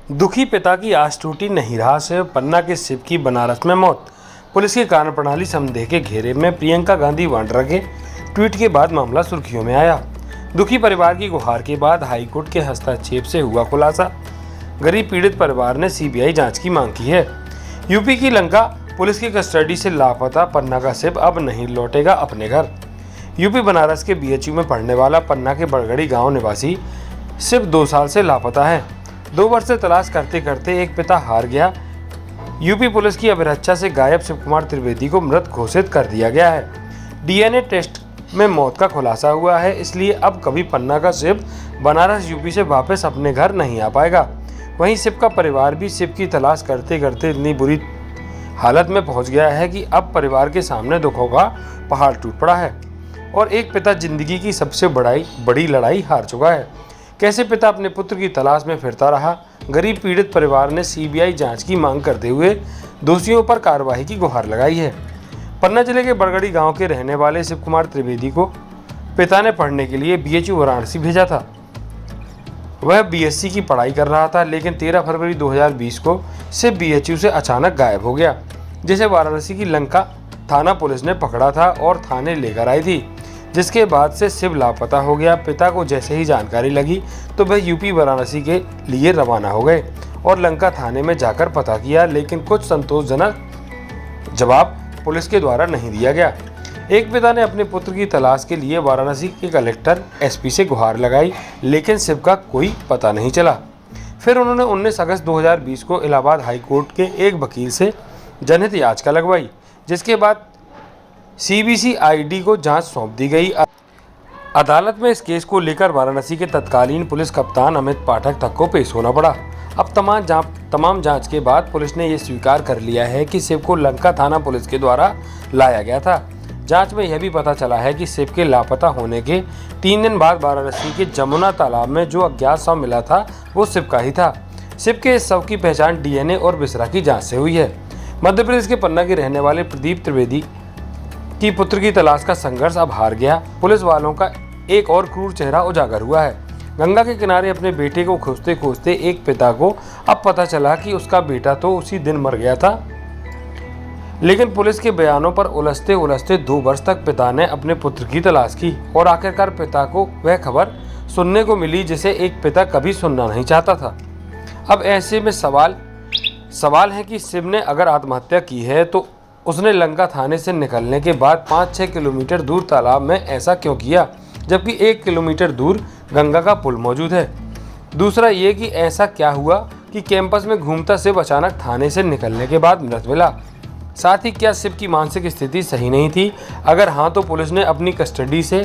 दुखी पिता की आस टूटी, नहीं रहा सिर्फ पन्ना के शिव की बनारस में मौत। पुलिस की कार्यप्रणाली संदेह के घेरे में, प्रियंका गांधी वाड्रा के ट्वीट के बाद मामला सुर्खियों में आया। दुखी परिवार की गुहार के बाद हाईकोर्ट के हस्तक्षेप से हुआ खुलासा। गरीब पीड़ित परिवार ने सीबीआई जांच की मांग की है। यूपी की लंका पुलिस की कस्टडी से लापता पन्ना का शिव अब नहीं लौटेगा अपने घर। यूपी बनारस के बीएचयू में पढ़ने वाला पन्ना के बड़गड़ी गांव निवासी शिव 2 साल से लापता है। 2 वर्ष से तलाश करते करते एक पिता हार गया। यूपी पुलिस की अभिरक्षा से गायब शिव कुमार त्रिवेदी को मृत घोषित कर दिया गया है। डीएनए टेस्ट में मौत का खुलासा हुआ है, इसलिए अब कभी पन्ना का शिव बनारस यूपी से वापस अपने घर नहीं आ पाएगा। वहीं शिव का परिवार भी शिव की तलाश करते करते इतनी बुरी हालत में पहुंच गया है कि अब परिवार के सामने दुखों का पहाड़ टूट पड़ा है और एक पिता जिंदगी की सबसे बड़ी लड़ाई हार चुका है। कैसे पिता अपने पुत्र की तलाश में फिरता रहा। गरीब पीड़ित परिवार ने सीबीआई जांच की मांग करते हुए दोषियों पर कार्रवाई की गुहार लगाई है। पन्ना जिले के बड़गड़ी गांव के रहने वाले शिव कुमार त्रिवेदी को पिता ने पढ़ने के लिए बीएचयू वाराणसी भेजा था। वह बीएससी की पढ़ाई कर रहा था, लेकिन 13 फरवरी 2020 को शिव बीएचयू से अचानक गायब हो गया, जिसे वाराणसी की लंका थाना पुलिस ने पकड़ा था और थाने लेकर आई थी, जिसके बाद से शिव लापता हो गया। पिता को जैसे ही जानकारी लगी तो वह यूपी वाराणसी के लिए रवाना हो गए और लंका थाने में जाकर पता किया, लेकिन कुछ संतोषजनक जवाब पुलिस के द्वारा नहीं दिया गया। एक पिता ने अपने पुत्र की तलाश के लिए वाराणसी के कलेक्टर एसपी से गुहार लगाई, लेकिन शिव का कोई पता नहीं चला। फिर उन्होंने 19 अगस्त 2020 को इलाहाबाद हाईकोर्ट के एक वकील से जनहित याचिका लगवाई, जिसके बाद सीबीसीआईडी को जांच सौंप दी गई। अदालत में इस केस को लेकर वाराणसी के तत्कालीन पुलिस कप्तान अमित पाठक तक को पेश होना पड़ा। अब तमाम जांच के बाद पुलिस ने यह स्वीकार कर लिया है कि शिव को लंका थाना पुलिस के द्वारा लाया गया था। जांच में यह भी पता चला है कि शिव के लापता होने के 3 दिन बाद वाराणसी के जमुना तालाब में जो अज्ञात शव मिला था वो शिव का ही था। शिव के इस शव की पहचान डीएनए और बिसरा की जांच से हुई है। मध्य प्रदेश के पन्ना के रहने वाले प्रदीप त्रिवेदी की पुत्र की तलाश का संघर्ष अब हार गया। पुलिस वालों का एक और क्रूर चेहरा उजागर हुआ है। गंगा के किनारे अपने बेटे को खोजते खोजते एक पिता को अब पता चला कि उसका बेटा तो उसी दिन मर गया था, लेकिन पुलिस के बयानों पर उलझते उलझते 2 वर्ष तक पिता ने अपने पुत्र की तलाश की और आखिरकार पिता को वह खबर सुनने को मिली जिसे एक पिता कभी सुनना नहीं चाहता था। अब ऐसे में सवाल है कि शिव ने अगर आत्महत्या की है तो उसने लंका थाने से निकलने के बाद 5-6 किलोमीटर दूर तालाब में ऐसा क्यों किया, जबकि 1 किलोमीटर दूर गंगा का पुल मौजूद है। दूसरा ये कि ऐसा क्या हुआ कि कैंपस में घूमता शिव अचानक थाने से निकलने के बाद मृत मिला। साथ ही क्या शिव की मानसिक स्थिति सही नहीं थी? अगर हाँ तो पुलिस ने अपनी कस्टडी से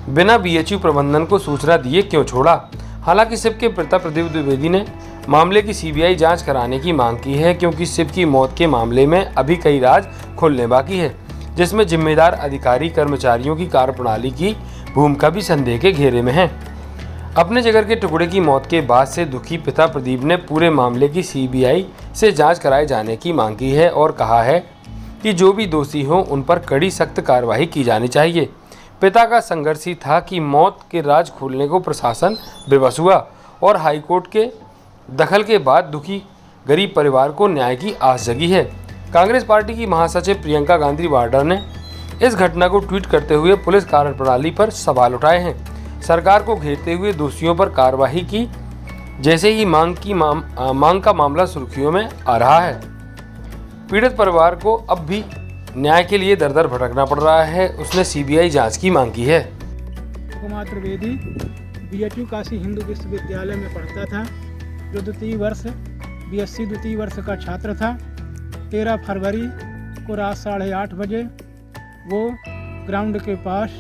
बिना बीएचयू प्रबंधन को सूचना दिए क्यों छोड़ा। हालांकि शिव के पिता प्रदीप द्विवेदी ने मामले की सीबीआई जांच कराने की मांग की है, क्योंकि शिव की मौत के मामले में अभी कई राज खुलने बाकी है, जिसमें जिम्मेदार अधिकारी कर्मचारियों की कार्यप्रणाली की भूमिका भी संदेह के घेरे में है। अपने जिगर के टुकड़े की मौत के बाद से दुखी पिता प्रदीप ने पूरे मामले की सीबीआई से जांच कराए जाने की मांग की है और कहा है कि जो भी दोषी हों उन पर कड़ी सख्त कार्रवाई की जानी चाहिए। पिता का संघर्ष ही था कि मौत के राज खोलने को प्रशासन बेबस हुआ और हाईकोर्ट के दखल के बाद दुखी गरीब परिवार को न्याय की आस जगी है। कांग्रेस पार्टी की महासचिव प्रियंका गांधी वाड्रा ने इस घटना को ट्वीट करते हुए पुलिस कार्यप्रणाली पर सवाल उठाए हैं। सरकार को घेरते हुए दोषियों पर कार्रवाई की जैसे ही मांग का मामला सुर्खियों में आ रहा है। पीड़ित परिवार को अब भी न्याय के लिए दर दर भटकना पड़ रहा है। उसने सीबीआई जांच की मांग की है। कुमार त्रिवेदी बीएचयू काशी हिंदू विश्वविद्यालय में पढ़ता था, जो द्वितीय वर्ष बीएससी द्वितीय वर्ष का छात्र था। 13 फरवरी को रात 8:30 बजे वो ग्राउंड के पास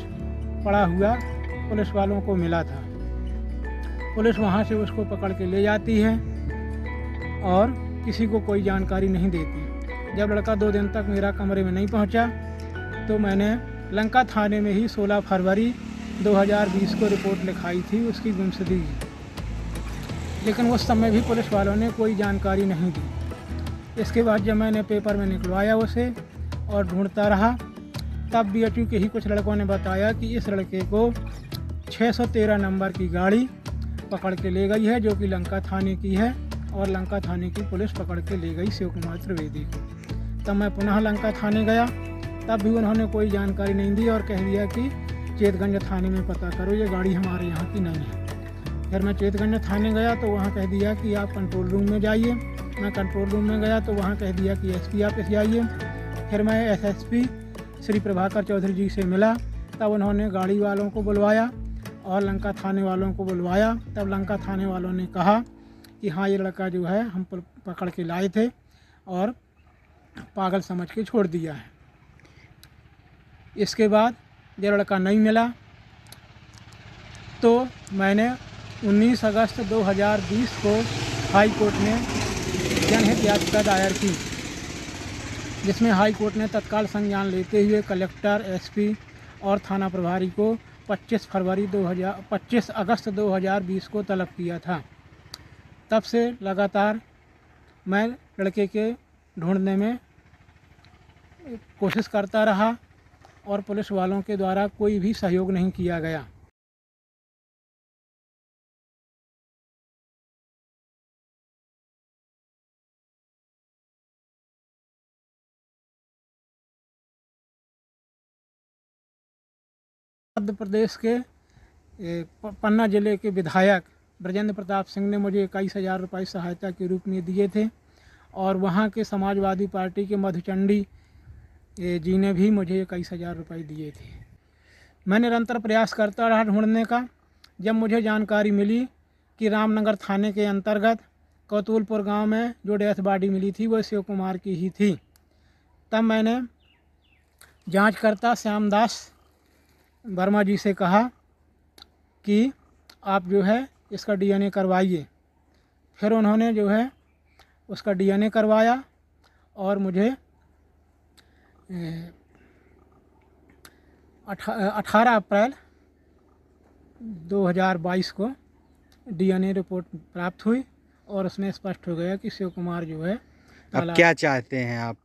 पड़ा हुआ पुलिस वालों को मिला था। पुलिस वहाँ से उसको पकड़ के ले जाती है और किसी को कोई जानकारी नहीं देती। जब लड़का 2 दिन तक मेरा कमरे में नहीं पहुँचा तो मैंने लंका थाने में ही 16 फरवरी 2020 को रिपोर्ट लिखाई थी उसकी गुमशुदगी, लेकिन उस समय भी पुलिस वालों ने कोई जानकारी नहीं दी। इसके बाद जब मैंने पेपर में निकलवाया उसे और ढूंढता रहा, तब बीएचयू के ही कुछ लड़कों ने बताया कि इस लड़के को 613 नंबर की गाड़ी पकड़ के ले गई है, जो कि लंका थाने की है और लंका थाने की पुलिस पकड़ के ले गई शिव कुमार त्रिवेदी को। तब मैं पुनः लंका थाने गया, तब भी उन्होंने कोई जानकारी नहीं दी और कह दिया कि चेतगंज थाने में पता करो, ये गाड़ी हमारे यहाँ की नहीं है। फिर मैं चेतगंज थाने गया तो वहाँ कह दिया कि आप कंट्रोल रूम में जाइए। मैं कंट्रोल रूम में गया तो वहाँ कह दिया कि एसपी ऑफिस जाइए। फिर मैं एसएसपी श्री प्रभाकर चौधरी जी से मिला, तब उन्होंने गाड़ी वालों को बुलवाया और लंका थाने वालों को बुलवाया। तब लंका थाने वालों ने कहा कि हाँ, ये लड़का जो है हम पकड़ के लाए थे और पागल समझ के छोड़ दिया है। इसके बाद ये लड़का नहीं मिला तो मैंने 19 अगस्त 2020 को हाई कोर्ट में जनहित याचिका दायर की, जिसमें हाई कोर्ट ने तत्काल संज्ञान लेते हुए कलेक्टर, एसपी और थाना प्रभारी को 25 अगस्त 2020 को तलब किया था। तब से लगातार मैं लड़के के ढूंढने में कोशिश करता रहा और पुलिस वालों के द्वारा कोई भी सहयोग नहीं किया गया। मध्य प्रदेश के पन्ना जिले के विधायक ब्रजेंद्र प्रताप सिंह ने मुझे 21,000 रुपये सहायता के रूप में दिए थे और वहाँ के समाजवादी पार्टी के मधुचंडी जी ने भी मुझे 21,000 रुपये दिए थे। मैं निरंतर प्रयास करता रहा ढूंढने का। जब मुझे जानकारी मिली कि रामनगर थाने के अंतर्गत कौतुलपुर गांव में जो डेथ बॉडी मिली थी वो शिव कुमार की ही थी, तब मैंने जांचकर्ता श्यामदास वर्मा जी से कहा कि आप जो है इसका डीएनए करवाइए। फिर उन्होंने जो है उसका डीएनए करवाया और मुझे 18 अप्रैल 2022 को डीएनए रिपोर्ट प्राप्त हुई और उसमें स्पष्ट हो गया कि शिव कुमार जो है। अब क्या चाहते हैं आप?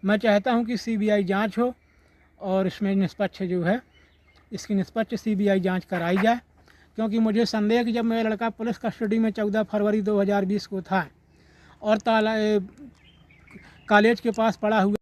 मैं चाहता हूं कि सीबीआई जांच हो और इसमें निष्पक्ष जो है इसकी निष्पक्ष सीबीआई जांच कराई जाए, क्योंकि मुझे संदेह कि जब मेरा लड़का पुलिस कस्टडी में 14 फरवरी 2020 को था और कॉलेज के पास पड़ा हुआ